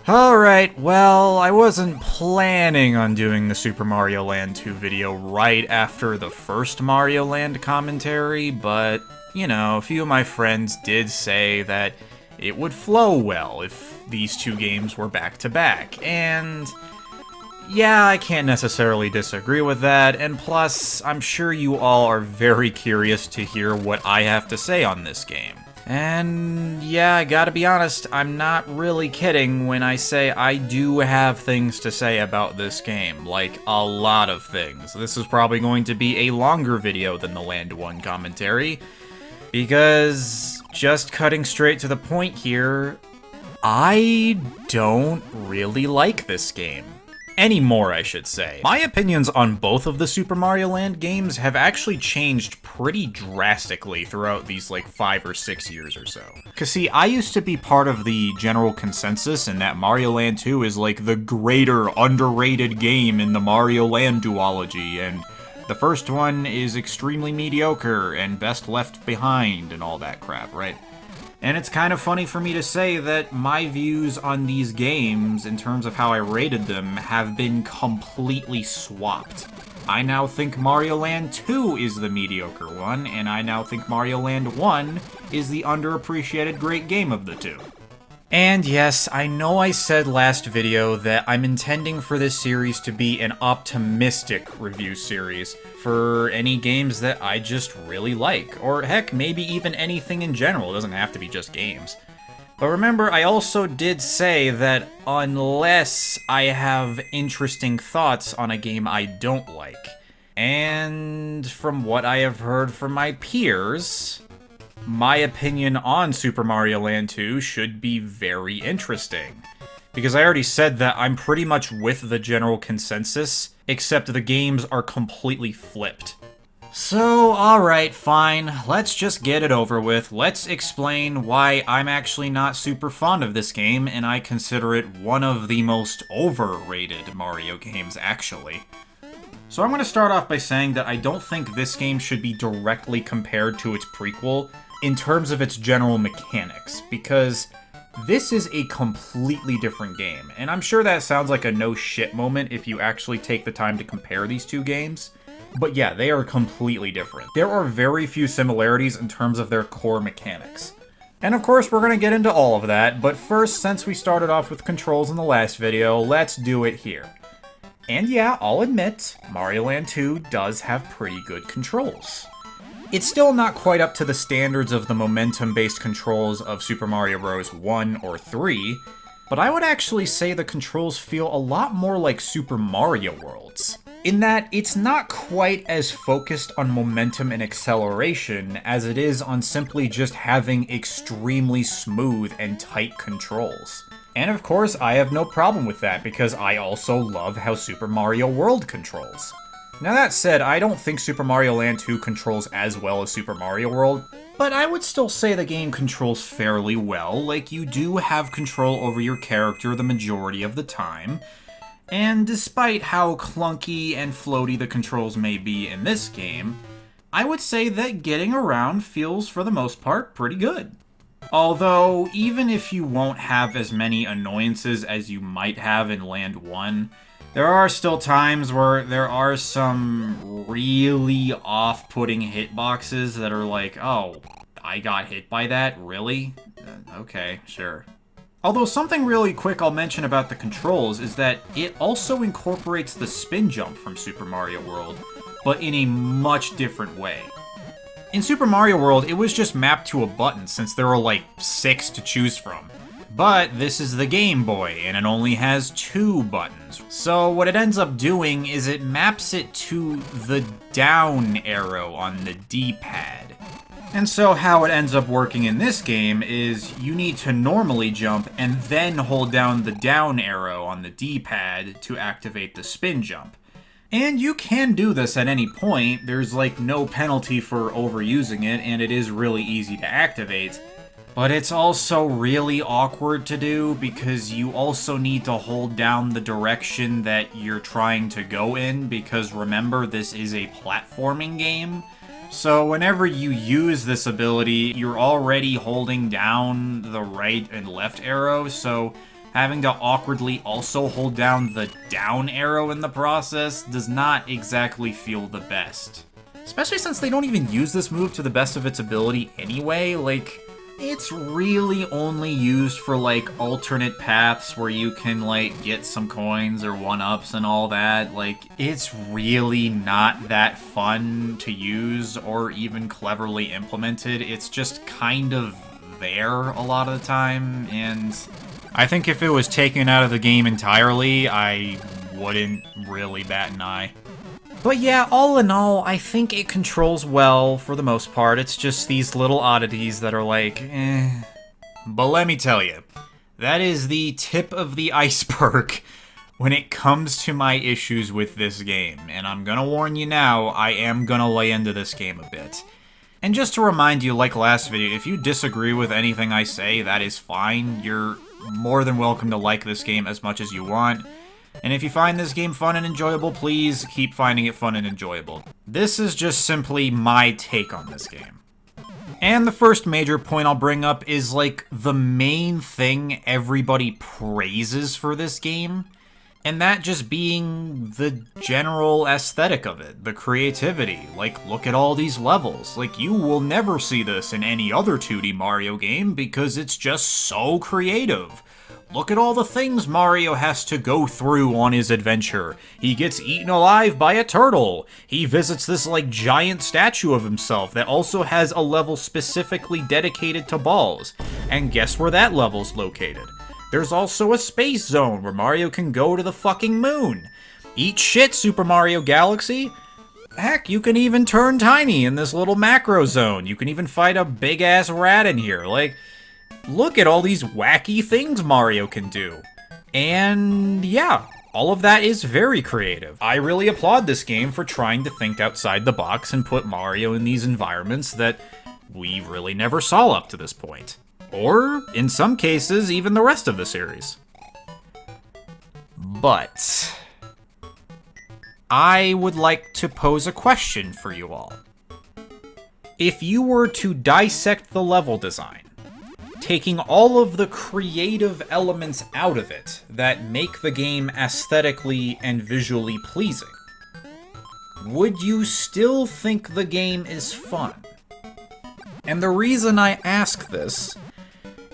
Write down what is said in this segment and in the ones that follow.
Alright, well, I wasn't planning on doing the Super Mario Land 2 video right after the first Mario Land commentary, but, you know, a few of my friends did say that it would flow well if these two games were back-to-back, and yeah, I can't necessarily disagree with that, and plus, I'm sure you all are very curious to hear what I have to say on this game. And yeah, I gotta be honest, I'm not really kidding when I say I do have things to say about this game, like a lot of things. This is probably going to be a longer video than the Land 1 commentary, because just cutting straight to the point here, I don't really like this game. Anymore, I should say. My opinions on both of the Super Mario Land games have actually changed pretty drastically throughout these like 5 or 6 years or so. Cause see, I used to be part of the general consensus in that Mario Land 2 is like the greater, underrated game in the Mario Land duology, and the first one is extremely mediocre and best left behind and all that crap, right? And it's kind of funny for me to say that my views on these games, in terms of how I rated them, have been completely swapped. I now think Mario Land 2 is the mediocre one, and I now think Mario Land 1 is the underappreciated great game of the two. And yes, I know I said last video that I'm intending for this series to be an optimistic review series for any games that I just really like, or heck, maybe even anything in general. It doesn't have to be just games. But remember, I also did say that unless I have interesting thoughts on a game I don't like, and from what I have heard from my peers, my opinion on Super Mario Land 2 should be very interesting. Because I already said that I'm pretty much with the general consensus, except the games are completely flipped. So, alright, fine, let's just get it over with. Let's explain why I'm actually not super fond of this game, and I consider it one of the most overrated Mario games, actually. So I'm going to start off by saying that I don't think this game should be directly compared to its prequel in terms of its general mechanics, because this is a completely different game, and I'm sure that sounds like a no shit moment if you actually take the time to compare these two games, but yeah, they are completely different. There are very few similarities in terms of their core mechanics. And of course, we're going to get into all of that, but first, since we started off with controls in the last video, let's do it here. And yeah, I'll admit, Mario Land 2 does have pretty good controls. It's still not quite up to the standards of the momentum-based controls of Super Mario Bros. 1 or 3, but I would actually say the controls feel a lot more like Super Mario World's, in that it's not quite as focused on momentum and acceleration as it is on simply just having extremely smooth and tight controls. And of course, I have no problem with that, because I also love how Super Mario World controls. Now that said, I don't think Super Mario Land 2 controls as well as Super Mario World, but I would still say the game controls fairly well. Like, you do have control over your character the majority of the time, and despite how clunky and floaty the controls may be in this game, I would say that getting around feels, for the most part, pretty good. Although, even if you won't have as many annoyances as you might have in Land 1, there are still times where there are some really off-putting hitboxes that are like, oh, I got hit by that? Really? Okay, sure. Although something really quick I'll mention about the controls is that it also incorporates the spin jump from Super Mario World, but in a much different way. In Super Mario World, it was just mapped to a button since there were like 6 to choose from. But this is the Game Boy, and it only has 2 buttons. So what it ends up doing is it maps it to the down arrow on the D-pad. And so how it ends up working in this game is you need to normally jump and then hold down the down arrow on the D-pad to activate the spin jump. And you can do this at any point. There's like no penalty for overusing it, and it is really easy to activate. But it's also really awkward to do because you also need to hold down the direction that you're trying to go in, because remember, this is a platforming game. So whenever you use this ability, you're already holding down the right and left arrow, so having to awkwardly also hold down the down arrow in the process does not exactly feel the best. Especially since they don't even use this move to the best of its ability anyway, like, it's really only used for, like, alternate paths where you can, like, get some coins or 1-ups and all that. Like, it's really not that fun to use or even cleverly implemented. It's just kind of there a lot of the time, and I think if it was taken out of the game entirely, I wouldn't really bat an eye. But yeah, all in all, I think it controls well for the most part. It's just these little oddities that are like, eh. But let me tell you, that is the tip of the iceberg when it comes to my issues with this game. And I'm gonna warn you now, I am gonna lay into this game a bit. And just to remind you, like last video, if you disagree with anything I say, that is fine. You're more than welcome to like this game as much as you want. And if you find this game fun and enjoyable, please keep finding it fun and enjoyable. This is just simply my take on this game. And the first major point I'll bring up is, like, the main thing everybody praises for this game, and that just being the general aesthetic of it, the creativity. Like, look at all these levels. Like, you will never see this in any other 2D Mario game because it's just so creative. Look at all the things Mario has to go through on his adventure. He gets eaten alive by a turtle. He visits this, like, giant statue of himself that also has a level specifically dedicated to balls. And guess where that level's located? There's also a space zone where Mario can go to the fucking moon. Eat shit, Super Mario Galaxy. Heck, you can even turn tiny in this little macro zone. You can even fight a big-ass rat in here. Like, look at all these wacky things Mario can do. And yeah, all of that is very creative. I really applaud this game for trying to think outside the box and put Mario in these environments that we really never saw up to this point. Or, in some cases, even the rest of the series. But I would like to pose a question for you all. If you were to dissect the level design, taking all of the creative elements out of it that make the game aesthetically and visually pleasing, would you still think the game is fun? And the reason I ask this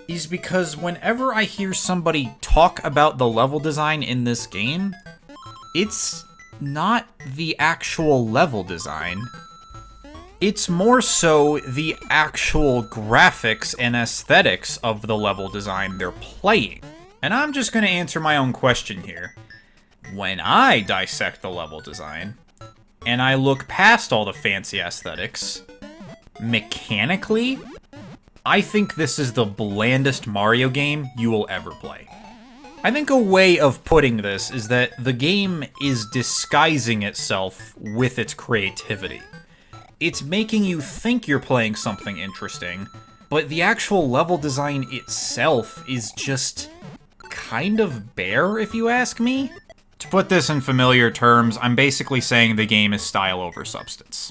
is because whenever I hear somebody talk about the level design in this game, it's not the actual level design. It's more so the actual graphics and aesthetics of the level design they're playing. And I'm just going to answer my own question here. When I dissect the level design, and I look past all the fancy aesthetics, mechanically, I think this is the blandest Mario game you will ever play. I think a way of putting this is that the game is disguising itself with its creativity. It's making you think you're playing something interesting, but the actual level design itself is just kind of bare, if you ask me. To put this in familiar terms, I'm basically saying the game is style over substance.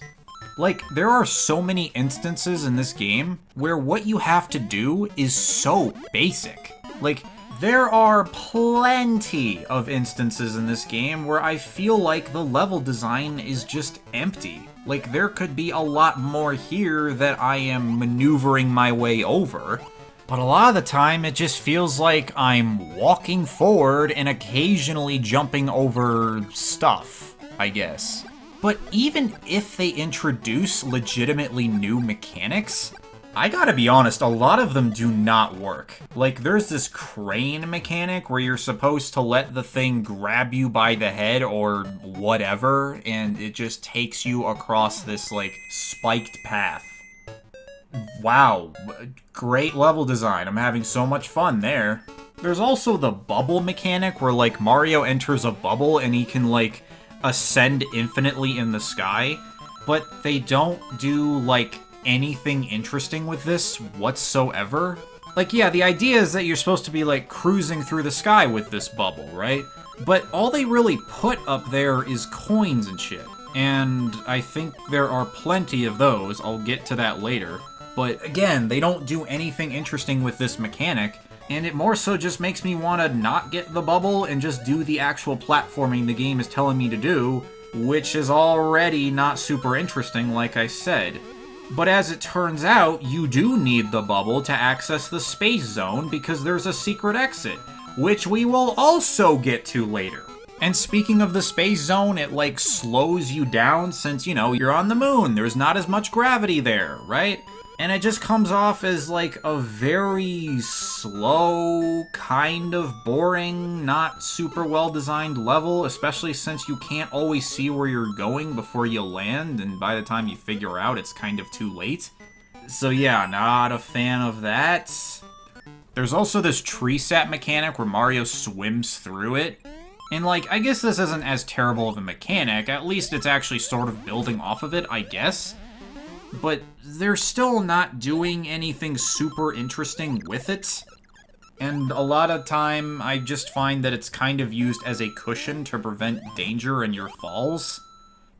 Like, there are so many instances in this game where what you have to do is so basic. Like, there are plenty of instances in this game where I feel like the level design is just empty. Like, there could be a lot more here that I am maneuvering my way over, but a lot of the time it just feels like I'm walking forward and occasionally jumping over stuff, I guess. But even if they introduce legitimately new mechanics, I gotta be honest, a lot of them do not work. Like, there's this crane mechanic where you're supposed to let the thing grab you by the head or whatever, and it just takes you across this, like, spiked path. Wow, great level design. I'm having so much fun there. There's also the bubble mechanic where, like, Mario enters a bubble and he can, like, ascend infinitely in the sky, but they don't do, like, anything interesting with this whatsoever. Like, yeah, the idea is that you're supposed to be, like, cruising through the sky with this bubble, right? But all they really put up there is coins and shit. And I think there are plenty of those. I'll get to that later. But again, they don't do anything interesting with this mechanic. And it more so just makes me want to not get the bubble and just do the actual platforming the game is telling me to do, which is already not super interesting, like I said. But as it turns out, you do need the bubble to access the space zone because there's a secret exit, which we will also get to later. And speaking of the space zone, it like slows you down since, you know, you're on the moon, there's not as much gravity there, right? And it just comes off as like a very slow, kind of boring, not super well designed level, especially since you can't always see where you're going before you land, and by the time you figure out, it's kind of too late. So yeah, not a fan of that. There's also this tree sap mechanic where Mario swims through it. And like, I guess this isn't as terrible of a mechanic, at least it's actually sort of building off of it, I guess. But they're still not doing anything super interesting with it. And a lot of time, I just find that it's kind of used as a cushion to prevent danger in your falls.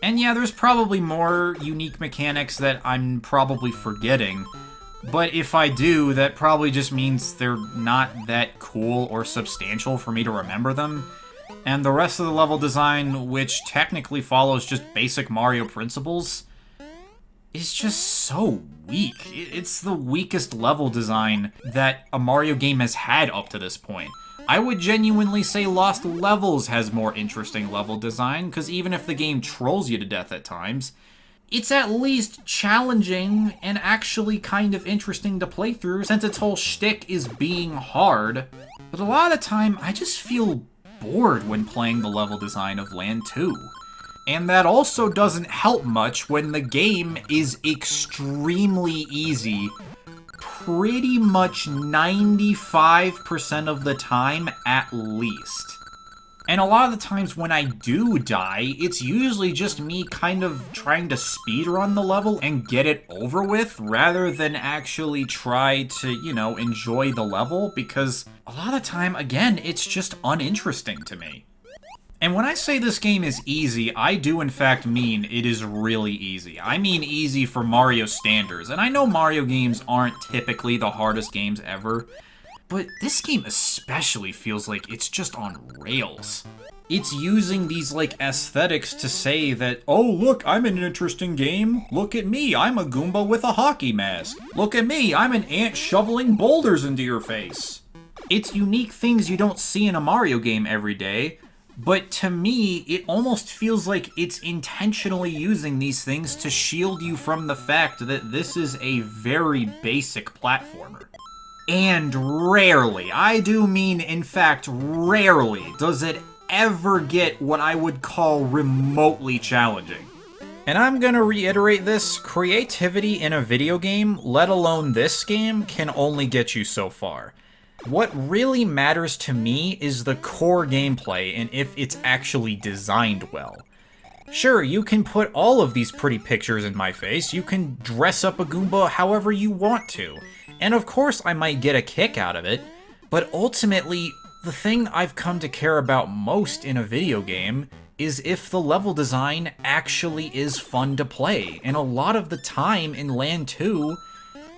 And yeah, there's probably more unique mechanics that I'm probably forgetting. But if I do, that probably just means they're not that cool or substantial for me to remember them. And the rest of the level design, which technically follows just basic Mario principles, is just so weak. It's the weakest level design that a Mario game has had up to this point. I would genuinely say Lost Levels has more interesting level design, because even if the game trolls you to death at times, it's at least challenging and actually kind of interesting to play through, since its whole shtick is being hard. But a lot of the time, I just feel bored when playing the level design of Land 2. And that also doesn't help much when the game is extremely easy pretty much 95% of the time at least. And a lot of the times when I do die, it's usually just me kind of trying to speedrun the level and get it over with, rather than actually try to, you know, enjoy the level, because a lot of the time, again, it's just uninteresting to me. And when I say this game is easy, I do in fact mean it is really easy. I mean easy for Mario standards, and I know Mario games aren't typically the hardest games ever, but this game especially feels like it's just on rails. It's using these, like, aesthetics to say that, oh, look, I'm in an interesting game. Look at me, I'm a Goomba with a hockey mask. Look at me, I'm an ant shoveling boulders into your face. It's unique things you don't see in a Mario game every day, but to me, it almost feels like it's intentionally using these things to shield you from the fact that this is a very basic platformer. And rarely, I do mean in fact rarely, does it ever get what I would call remotely challenging. And I'm gonna reiterate this, creativity in a video game, let alone this game, can only get you so far. What really matters to me is the core gameplay and if it's actually designed well. Sure, you can put all of these pretty pictures in my face, you can dress up a Goomba however you want to, and of course I might get a kick out of it, but ultimately, the thing I've come to care about most in a video game is if the level design actually is fun to play, and a lot of the time in Land 2,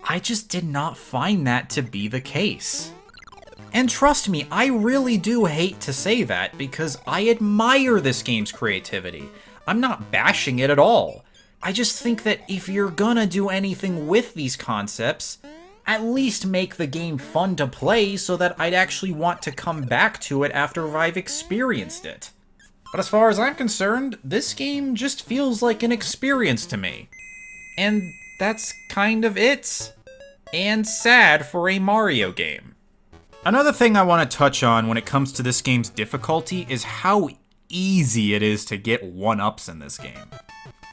I just did not find that to be the case. And trust me, I really do hate to say that, because I admire this game's creativity. I'm not bashing it at all. I just think that if you're gonna do anything with these concepts, at least make the game fun to play so that I'd actually want to come back to it after I've experienced it. But as far as I'm concerned, this game just feels like an experience to me. And that's kind of it. And sad for a Mario game. Another thing I want to touch on when it comes to this game's difficulty is how easy it is to get 1-ups in this game.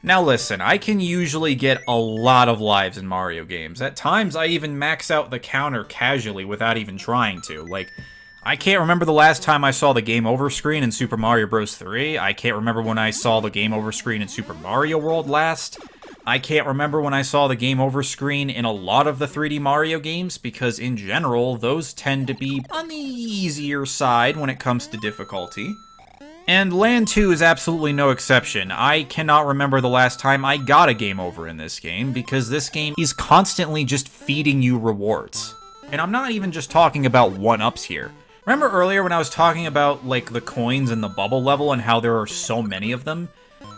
Now listen, I can usually get a lot of lives in Mario games. At times, I even max out the counter casually without even trying to. Like, I can't remember the last time I saw the game over screen in Super Mario Bros. 3. I can't remember when I saw the game over screen in Super Mario World last. I can't remember when I saw the game over screen in a lot of the 3D Mario games, because in general, those tend to be on the easier side when it comes to difficulty. And Land 2 is absolutely no exception. I cannot remember the last time I got a game over in this game, because this game is constantly just feeding you rewards. And I'm not even just talking about 1-ups here. Remember earlier when I was talking about, like, the coins in the bubble level and how there are so many of them?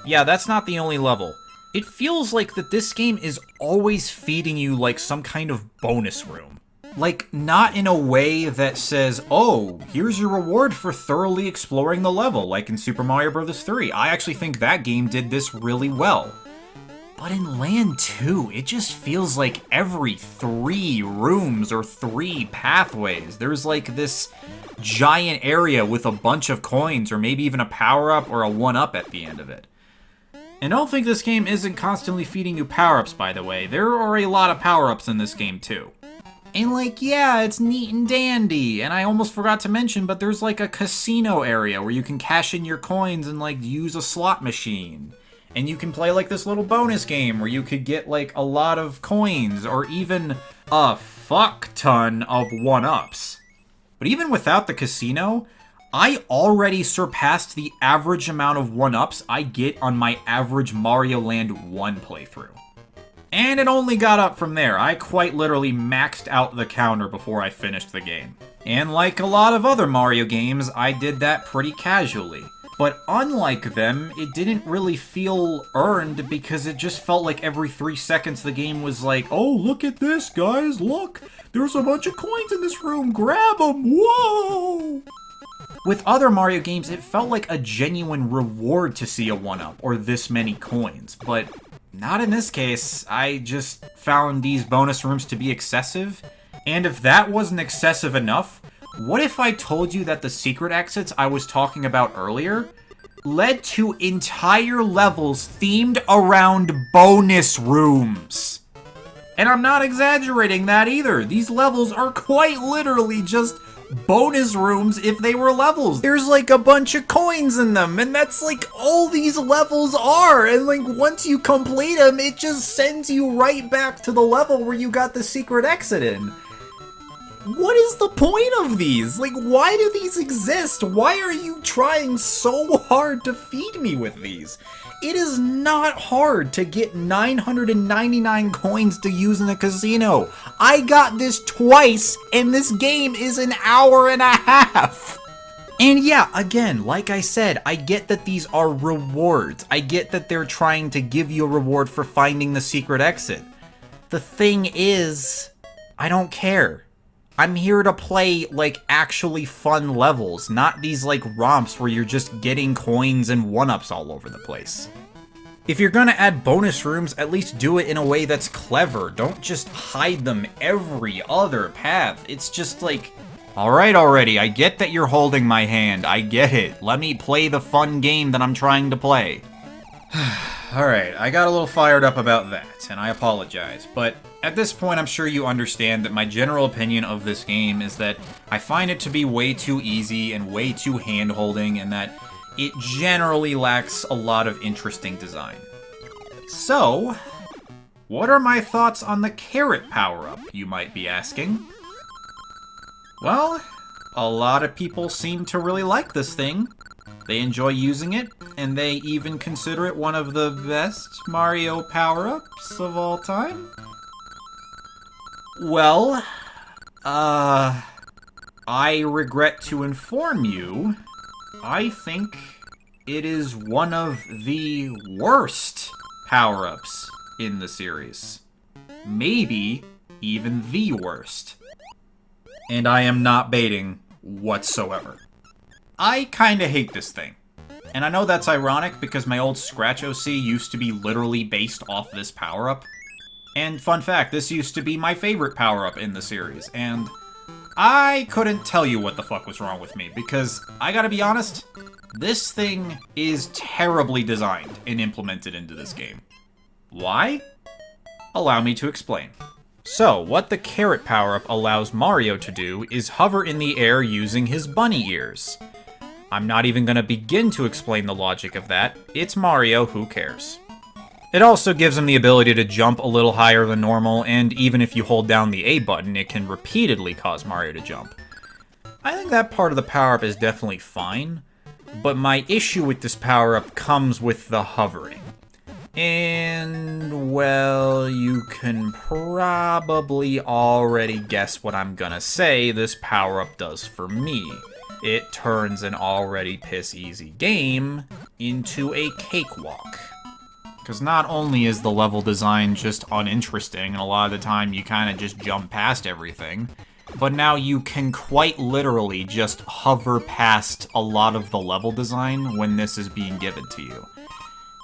Yeah, that's not the only level. It feels like that this game is always feeding you, like, some kind of bonus room. Like, not in a way that says, oh, here's your reward for thoroughly exploring the level, like in Super Mario Bros. 3. I actually think that game did this really well. But in Land 2, it just feels like every 3 rooms or 3 pathways, there's like this giant area with a bunch of coins or maybe even a power-up or a 1-up at the end of it. And don't think this game isn't constantly feeding you power-ups, by the way. There are a lot of power-ups in this game, too. And like, yeah, it's neat and dandy, and I almost forgot to mention, but there's like a casino area where you can cash in your coins and like use a slot machine. And you can play like this little bonus game where you could get like a lot of coins or even a fuck ton of 1-ups. But even without the casino, I already surpassed the average amount of 1-ups I get on my average Mario Land 1 playthrough. And it only got up from there. I quite literally maxed out the counter before I finished the game. And like a lot of other Mario games, I did that pretty casually. But unlike them, it didn't really feel earned because it just felt like every 3 seconds the game was like, oh, look at this, guys, look! There's a bunch of coins in this room, grab them, whoa! With other Mario games, it felt like a genuine reward to see a 1-up or this many coins, but not in this case. I just found these bonus rooms to be excessive, and if that wasn't excessive enough, what if I told you that the secret exits I was talking about earlier led to entire levels themed around bonus rooms? And I'm not exaggerating that either. These levels are quite literally just bonus rooms if they were levels. There's like a bunch of coins in them, and that's like all these levels are. And like once you complete them, it just sends you right back to the level where you got the secret exit in. What is the point of these? Like, why do these exist? Why are you trying so hard to feed me with these? It is not hard to get 999 coins to use in a casino. I got this twice, and this game is an hour and a half. And yeah, again, like I said, I get that these are rewards. I get that they're trying to give you a reward for finding the secret exit. The thing is, I don't care. I'm here to play, like, actually fun levels, not these, like, romps where you're just getting coins and 1-ups all over the place. If you're gonna add bonus rooms, at least do it in a way that's clever. Don't just hide them every other path. It's just like, alright already, I get that you're holding my hand. I get it. Let me play the fun game that I'm trying to play. Alright, I got a little fired up about that, and I apologize, but at this point I'm sure you understand that my general opinion of this game is that I find it to be way too easy and way too hand-holding, and that it generally lacks a lot of interesting design. So, what are my thoughts on the carrot power-up, you might be asking? Well, a lot of people seem to really like this thing. They enjoy using it, and they even consider it one of the best Mario power-ups of all time. Well, I regret to inform you, I think it is one of the worst power-ups in the series. Maybe even the worst. And I am not baiting whatsoever. I kinda hate this thing. And I know that's ironic because my old Scratch OC used to be literally based off this power-up. And fun fact, this used to be my favorite power-up in the series, and I couldn't tell you what the fuck was wrong with me, because I gotta be honest, this thing is terribly designed and implemented into this game. Why? Allow me to explain. So, what the carrot power-up allows Mario to do is hover in the air using his bunny ears. I'm not even gonna begin to explain the logic of that. It's Mario, who cares? It also gives him the ability to jump a little higher than normal, and even if you hold down the A button, it can repeatedly cause Mario to jump. I think that part of the power-up is definitely fine, but my issue with this power-up comes with the hovering. And, well, you can probably already guess what I'm gonna say this power-up does for me. It turns an already piss-easy game into a cakewalk. Because not only is the level design just uninteresting, and a lot of the time you kind of just jump past everything, but now you can quite literally just hover past a lot of the level design when this is being given to you.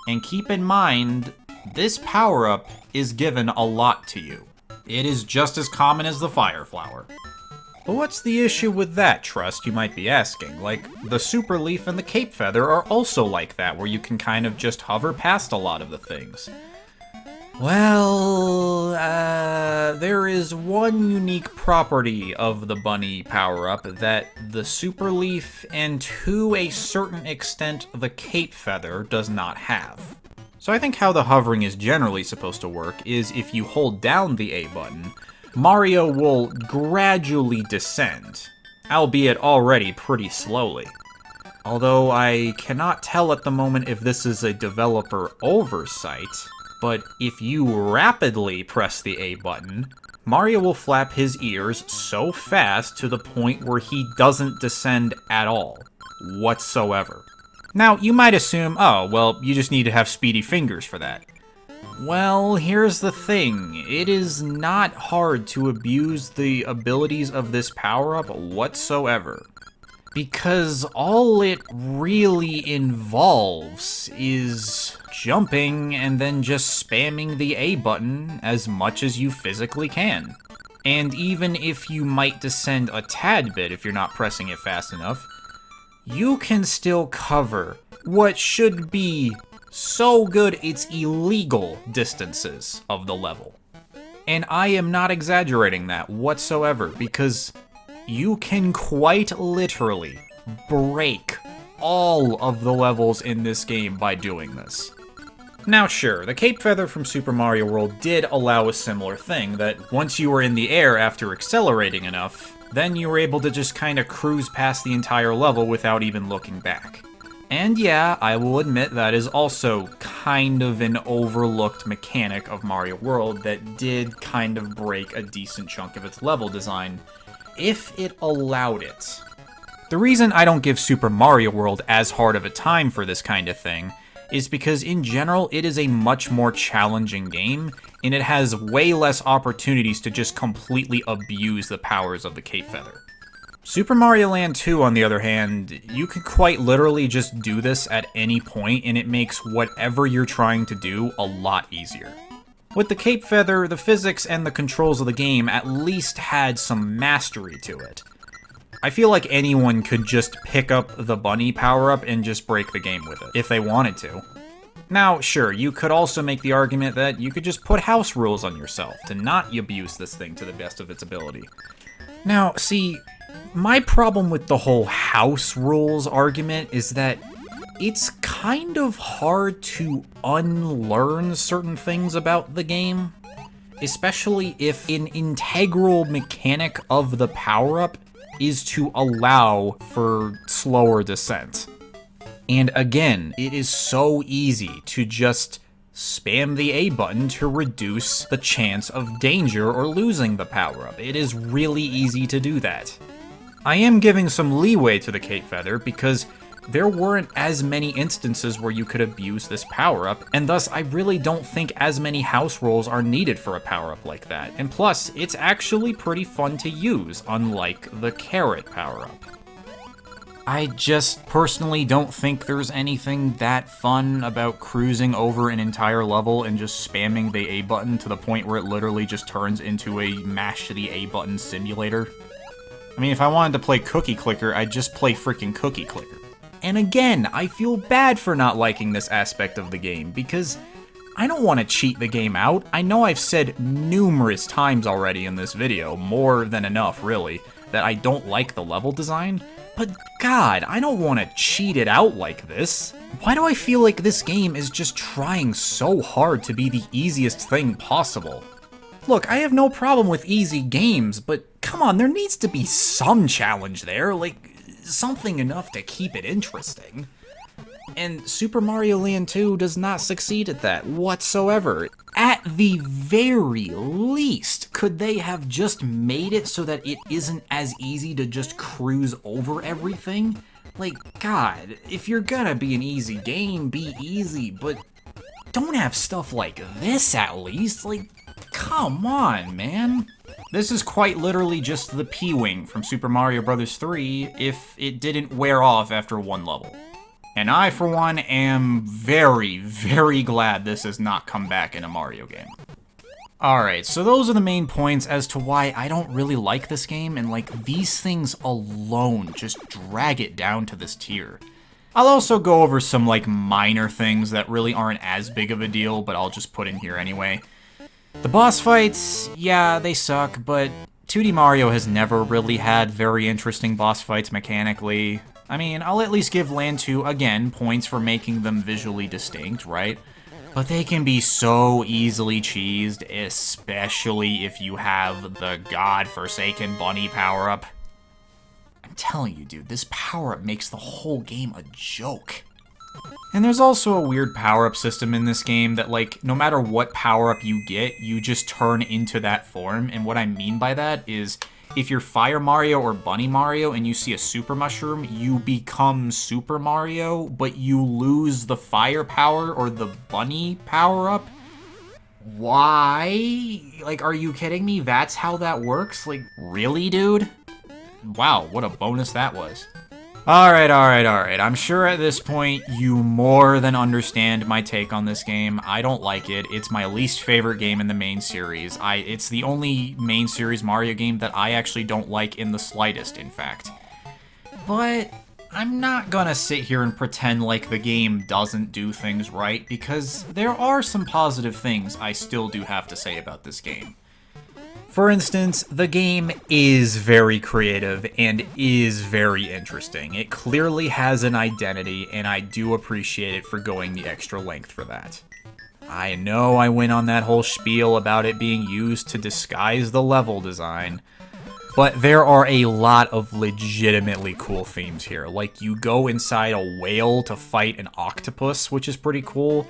And keep in mind, this power-up is given a lot to you. It is just as common as the Fire Flower. But what's the issue with that, Trust, you might be asking? Like, the Super Leaf and the Cape Feather are also like that, where you can kind of just hover past a lot of the things. Well, there is one unique property of the bunny power-up that the Super Leaf and to a certain extent the Cape Feather does not have. So I think how the hovering is generally supposed to work is if you hold down the A button, Mario will gradually descend, albeit already pretty slowly. Although I cannot tell at the moment if this is a developer oversight, but if you rapidly press the A button, Mario will flap his ears so fast to the point where he doesn't descend at all, whatsoever. Now, you might assume, oh, well, you just need to have speedy fingers for that. Well, here's the thing. It is not hard to abuse the abilities of this power-up whatsoever. Because all it really involves is jumping and then just spamming the A button as much as you physically can. And even if you might descend a tad bit if you're not pressing it fast enough, you can still cover what should be so good it's illegal distances of the level. And I am not exaggerating that whatsoever, because you can quite literally break all of the levels in this game by doing this. Now sure, the Cape Feather from Super Mario World did allow a similar thing, that once you were in the air after accelerating enough, then you were able to just kind of cruise past the entire level without even looking back. And yeah, I will admit that is also kind of an overlooked mechanic of Mario World that did kind of break a decent chunk of its level design, if it allowed it. The reason I don't give Super Mario World as hard of a time for this kind of thing is because in general it is a much more challenging game, and it has way less opportunities to just completely abuse the powers of the Cape Feather. Super Mario Land 2, on the other hand, you could quite literally just do this at any point, and it makes whatever you're trying to do a lot easier. With the Cape Feather, the physics and the controls of the game at least had some mastery to it. I feel like anyone could just pick up the bunny power-up and just break the game with it, if they wanted to. Now, sure, you could also make the argument that you could just put house rules on yourself to not abuse this thing to the best of its ability. Now, see, my problem with the whole house rules argument is that it's kind of hard to unlearn certain things about the game, especially if an integral mechanic of the power-up is to allow for slower descent. And again, it is so easy to just spam the A button to reduce the chance of danger or losing the power-up. It is really easy to do that. I am giving some leeway to the Cape Feather because there weren't as many instances where you could abuse this power-up, and thus I really don't think as many house rolls are needed for a power-up like that. And plus, it's actually pretty fun to use, unlike the carrot power-up. I just personally don't think there's anything that fun about cruising over an entire level and just spamming the A button to the point where it literally just turns into a mash the A button simulator. I mean, if I wanted to play Cookie Clicker, I'd just play freaking Cookie Clicker. And again, I feel bad for not liking this aspect of the game, because I don't want to cheat the game out. I know I've said numerous times already in this video, more than enough really, that I don't like the level design, but god, I don't want to cheat it out like this. Why do I feel like this game is just trying so hard to be the easiest thing possible? Look, I have no problem with easy games, but come on, there needs to be some challenge there, like something enough to keep it interesting. And Super Mario Land 2 does not succeed at that whatsoever. At the very least, could they have just made it so that it isn't as easy to just cruise over everything? Like, God, if you're gonna be an easy game, be easy, but don't have stuff like this at least. Like, come on, man. This is quite literally just the P-Wing from Super Mario Bros. 3 if it didn't wear off after one level. And I, for one, am very, very glad this has not come back in a Mario game. Alright, so those are the main points as to why I don't really like this game, and like, these things alone just drag it down to this tier. I'll also go over some like minor things that really aren't as big of a deal, but I'll just put in here anyway. The boss fights, yeah, they suck, but 2D Mario has never really had very interesting boss fights mechanically. I mean, I'll at least give Land 2, again, points for making them visually distinct, right? But they can be so easily cheesed, especially if you have the godforsaken bunny power-up. I'm telling you, dude, this power-up makes the whole game a joke. And there's also a weird power-up system in this game that, like, no matter what power-up you get, you just turn into that form. And what I mean by that is, if you're Fire Mario or Bunny Mario and you see a Super Mushroom, you become Super Mario, but you lose the fire power or the bunny power-up? Why? Like, are you kidding me? That's how that works? Like, really, dude? Wow, what a bonus that was. Alright. I'm sure at this point you more than understand my take on this game. I don't like it. It's my least favorite game in the main series. It's the only main series Mario game that I actually don't like in the slightest, in fact. But I'm not gonna sit here and pretend like the game doesn't do things right, because there are some positive things I still do have to say about this game. For instance, the game is very creative and is very interesting. It clearly has an identity, and I do appreciate it for going the extra length for that. I know I went on that whole spiel about it being used to disguise the level design, but there are a lot of legitimately cool themes here. Like, you go inside a whale to fight an octopus, which is pretty cool.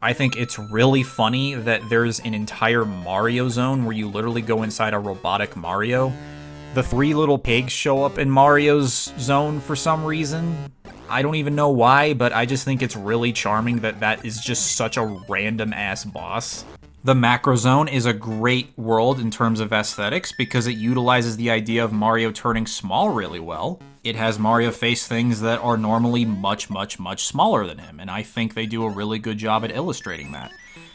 I think it's really funny that there's an entire Mario zone where you literally go inside a robotic Mario. The 3 little pigs show up in Mario's zone for some reason. I don't even know why, but I just think it's really charming that that is just such a random-ass boss. The Macro Zone is a great world in terms of aesthetics because it utilizes the idea of Mario turning small really well. It has Mario face things that are normally much, much, much smaller than him, and I think they do a really good job at illustrating that.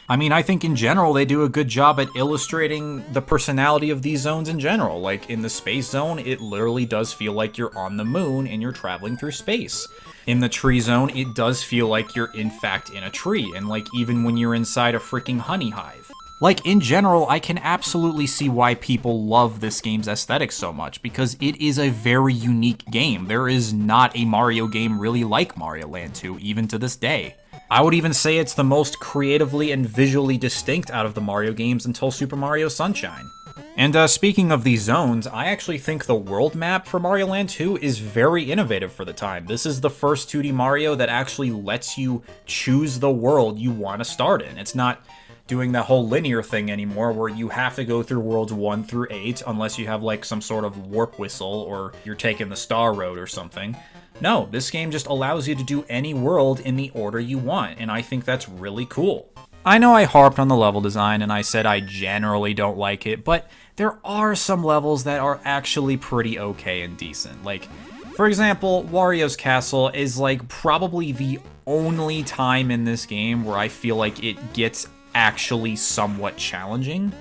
I mean, I think in general they do a good job at illustrating the personality of these zones in general. Like, in the Space Zone, it literally does feel like you're on the moon and you're traveling through space. In the Tree Zone, it does feel like you're in fact in a tree, and like even when you're inside a freaking honey hive. Like, in general, I can absolutely see why people love this game's aesthetics so much, because it is a very unique game. There is not a Mario game really like Mario Land 2, even to this day. I would even say it's the most creatively and visually distinct out of the Mario games until Super Mario Sunshine. And speaking of these zones, I actually think the world map for Mario Land 2 is very innovative for the time. This is the first 2D Mario that actually lets you choose the world you want to start in. It's not doing that whole linear thing anymore where you have to go through worlds 1 through 8 unless you have like some sort of warp whistle or you're taking the Star Road or something. No, this game just allows you to do any world in the order you want, and I think that's really cool. I know I harped on the level design and I said I generally don't like it, but there are some levels that are actually pretty okay and decent. Like, for example, Wario's Castle is like probably the only time in this game where I feel like it gets actually somewhat challenging.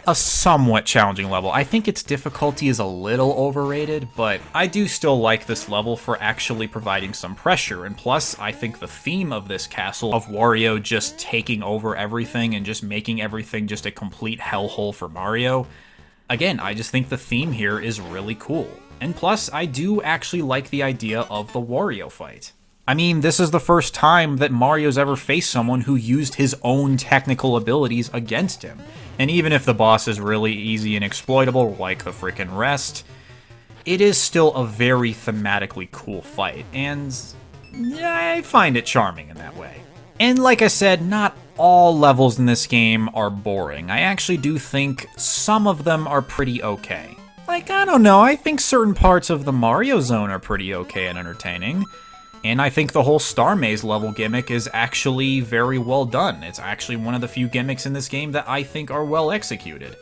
A somewhat challenging level. I think its difficulty is a little overrated, but I do still like this level for actually providing some pressure, and plus, I think the theme of this castle, of Wario just taking over everything and just making everything just a complete hellhole for Mario, again, I just think the theme here is really cool. And plus, I do actually like the idea of the Wario fight. I mean, this is the first time that Mario's ever faced someone who used his own technical abilities against him. And even if the boss is really easy and exploitable, like the frickin' rest, it is still a very thematically cool fight. And I find it charming in that way. And like I said, not all levels in this game are boring. I actually do think some of them are pretty okay. Like, I don't know, I think certain parts of the Mario Zone are pretty okay and entertaining. And I think the whole Star Maze level gimmick is actually very well done. It's actually one of the few gimmicks in this game that I think are well executed.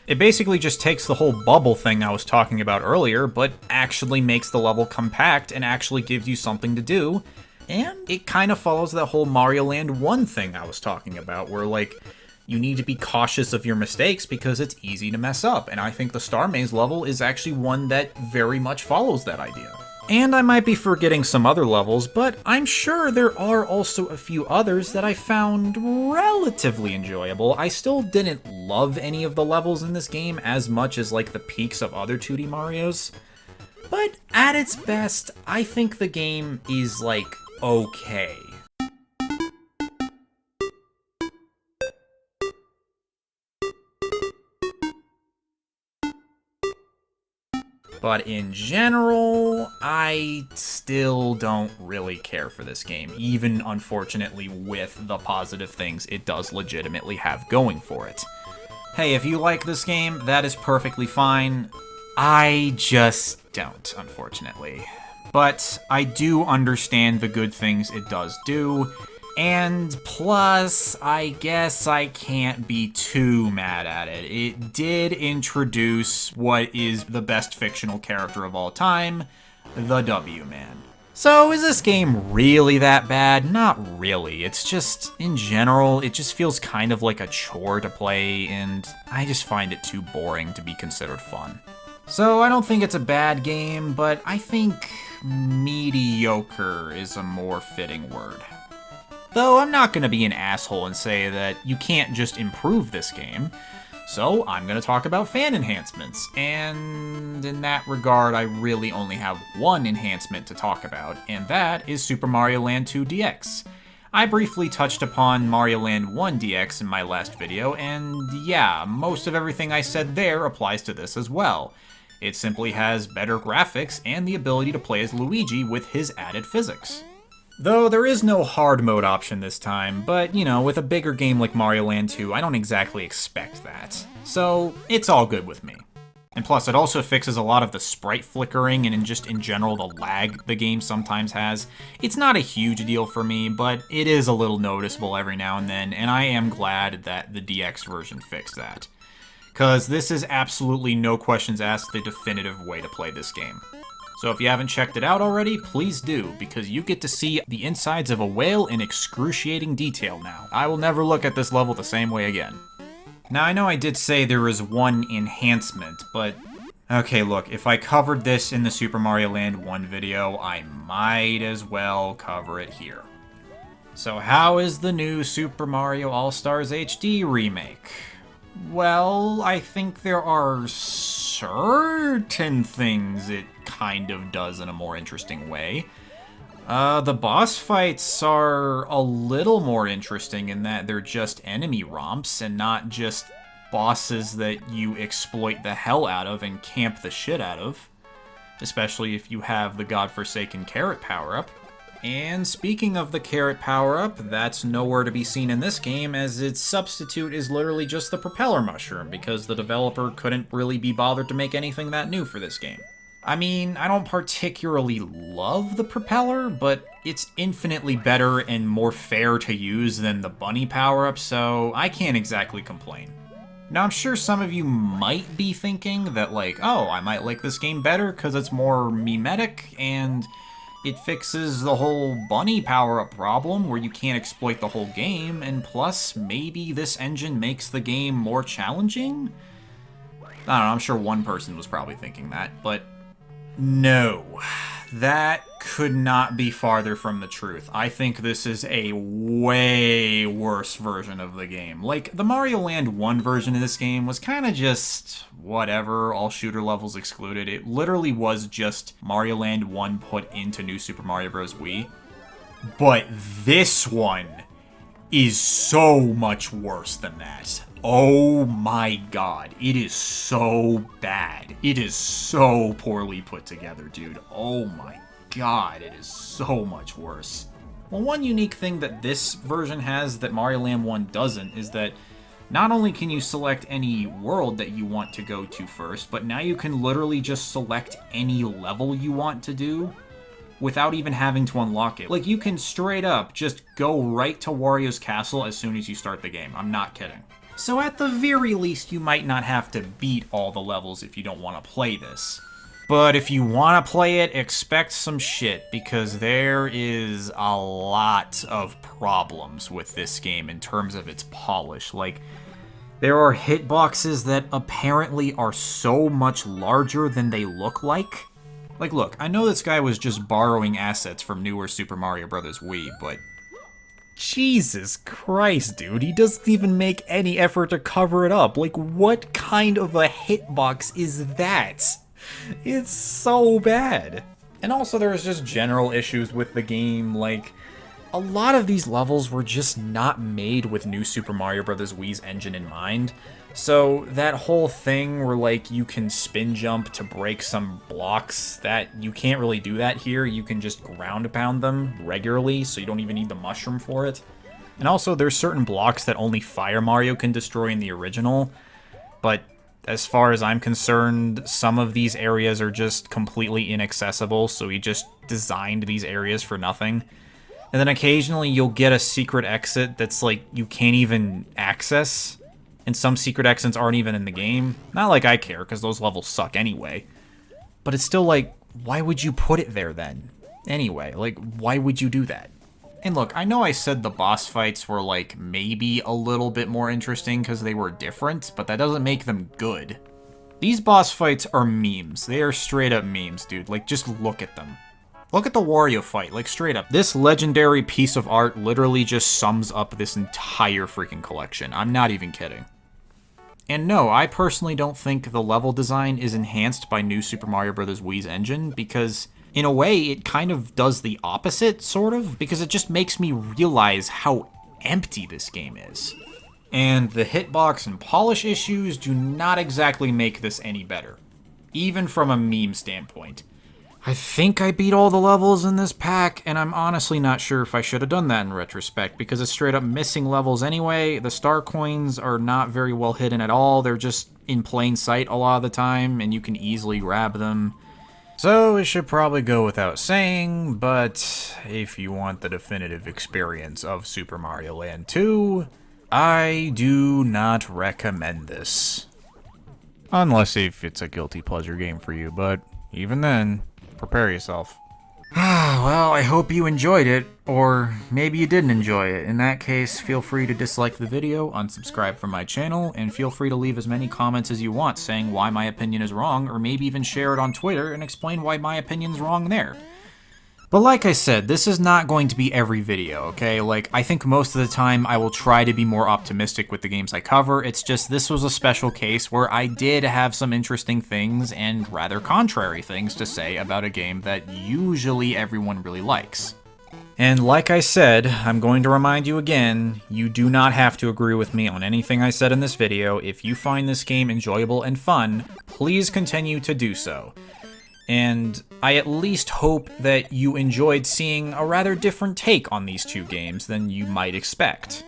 It basically just takes the whole bubble thing I was talking about earlier, but actually makes the level compact and actually gives you something to do. And it kind of follows that whole Mario Land 1 thing I was talking about, where, like, you need to be cautious of your mistakes because it's easy to mess up. And I think the Star Maze level is actually one that very much follows that idea. And I might be forgetting some other levels, but I'm sure there are also a few others that I found relatively enjoyable. I still didn't love any of the levels in this game as much as, like, the peaks of other 2D Marios. But at its best, I think the game is, like, okay. But in general, I still don't really care for this game, even unfortunately with the positive things it does legitimately have going for it. Hey, if you like this game, that is perfectly fine. I just don't, unfortunately. But I do understand the good things it does do, and plus, I guess I can't be too mad at it. It did introduce what is the best fictional character of all time, the W-Man. So is this game really that bad? Not really. It's just, in general, it just feels kind of like a chore to play, and I just find it too boring to be considered fun. So I don't think it's a bad game, but I think mediocre is a more fitting word. Though I'm not going to be an asshole and say that you can't just improve this game, so I'm going to talk about fan enhancements, and in that regard I really only have one enhancement to talk about, and that is Super Mario Land 2 DX. I briefly touched upon Mario Land 1 DX in my last video, and yeah, most of everything I said there applies to this as well. It simply has better graphics and the ability to play as Luigi with his added physics. Though there is no hard mode option this time, but you know, with a bigger game like Mario Land 2, I don't exactly expect that. So, it's all good with me. And plus, it also fixes a lot of the sprite flickering and just in general the lag the game sometimes has. It's not a huge deal for me, but it is a little noticeable every now and then, and I am glad that the DX version fixed that. Cause this is absolutely no questions asked the definitive way to play this game. So if you haven't checked it out already, please do, because you get to see the insides of a whale in excruciating detail now. I will never look at this level the same way again. Now I know I did say there was one enhancement, but okay, look, if I covered this in the Super Mario Land 1 video, I might as well cover it here. So how is the new Super Mario All-Stars HD remake? Well, I think there are certain things it kind of does in a more interesting way. The boss fights are a little more interesting in that they're just enemy romps and not just bosses that you exploit the hell out of and camp the shit out of. Especially if you have the godforsaken carrot power-up. And speaking of the carrot power-up, that's nowhere to be seen in this game, as its substitute is literally just the propeller mushroom, because the developer couldn't really be bothered to make anything that new for this game. I mean, I don't particularly love the propeller, but it's infinitely better and more fair to use than the bunny power-up, so I can't exactly complain. Now, I'm sure some of you might be thinking that, like, oh, I might like this game better because it's more mimetic, and it fixes the whole bunny power-up problem where you can't exploit the whole game, and plus, maybe this engine makes the game more challenging? I don't know, I'm sure one person was probably thinking that, but no. That could not be farther from the truth. I think this is a way worse version of the game. Like, the Mario Land 1 version of this game was kind of just whatever, all shooter levels excluded. It literally was just Mario Land 1 put into New Super Mario Bros. Wii. But this one is so much worse than that. Oh my god, it is so bad. It is so poorly put together, dude. Oh my god, it is so much worse. Well, one unique thing that this version has that Mario Land 1 doesn't is that not only can you select any world that you want to go to first, but now you can literally just select any level you want to do without even having to unlock it. Like, you can straight up just go right to Wario's castle as soon as you start the game. I'm not kidding. So at the very least, you might not have to beat all the levels if you don't want to play this. But if you want to play it, expect some shit, because there is a lot of problems with this game in terms of its polish. Like, there are hitboxes that apparently are so much larger than they look like. Like, look, I know this guy was just borrowing assets from newer Super Mario Bros. Wii, but Jesus Christ, dude, he doesn't even make any effort to cover it up. Like, what kind of a hitbox is that? It's so bad. And also there's just general issues with the game, like, a lot of these levels were just not made with new Super Mario Bros. Wii's engine in mind. So that whole thing where, like, you can spin jump to break some blocks, that you can't really do that here. You can just ground pound them regularly, so you don't even need the mushroom for it. And also there's certain blocks that only Fire Mario can destroy in the original, but as far as I'm concerned, some of these areas are just completely inaccessible, so he just designed these areas for nothing. And then occasionally you'll get a secret exit that's like you can't even access, and some secret exits aren't even in the game. Not like I care, because those levels suck anyway. But it's still like, why would you put it there then? Anyway, like, why would you do that? And look, I know I said the boss fights were, like, maybe a little bit more interesting because they were different, but that doesn't make them good. These boss fights are memes. They are straight up memes, dude. Like, just look at them. Look at the Wario fight, like, straight up. This legendary piece of art literally just sums up this entire freaking collection. I'm not even kidding. And no, I personally don't think the level design is enhanced by new Super Mario Bros. Wii's engine, because in a way, it kind of does the opposite, sort of, because it just makes me realize how empty this game is. And the hitbox and polish issues do not exactly make this any better, even from a meme standpoint. I think I beat all the levels in this pack, and I'm honestly not sure if I should have done that in retrospect, because it's straight up missing levels anyway. The star coins are not very well hidden at all. They're just in plain sight a lot of the time, and you can easily grab them. So it should probably go without saying, but if you want the definitive experience of Super Mario Land 2, I do not recommend this. Unless if it's a guilty pleasure game for you, but even then, prepare yourself. Well, I hope you enjoyed it, or maybe you didn't enjoy it. In that case, feel free to dislike the video, unsubscribe from my channel, and feel free to leave as many comments as you want saying why my opinion is wrong, or maybe even share it on Twitter and explain why my opinion's wrong there. But like I said, this is not going to be every video, okay? Like, I think most of the time I will try to be more optimistic with the games I cover. It's just this was a special case where I did have some interesting things and rather contrary things to say about a game that usually everyone really likes. And like I said, I'm going to remind you again, you do not have to agree with me on anything I said in this video. If you find this game enjoyable and fun, please continue to do so. And I at least hope that you enjoyed seeing a rather different take on these two games than you might expect.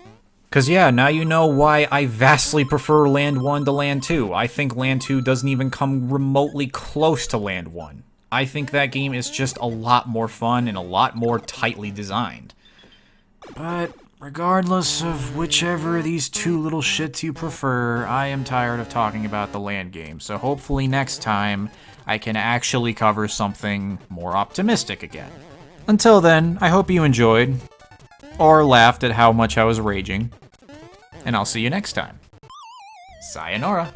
Cause yeah, now you know why I vastly prefer Land 1 to Land 2. I think Land 2 doesn't even come remotely close to Land 1. I think that game is just a lot more fun and a lot more tightly designed. But regardless of whichever of these two little shits you prefer, I am tired of talking about the Land game, so hopefully next time I can actually cover something more optimistic again. Until then, I hope you enjoyed, or laughed at how much I was raging, and I'll see you next time. Sayonara.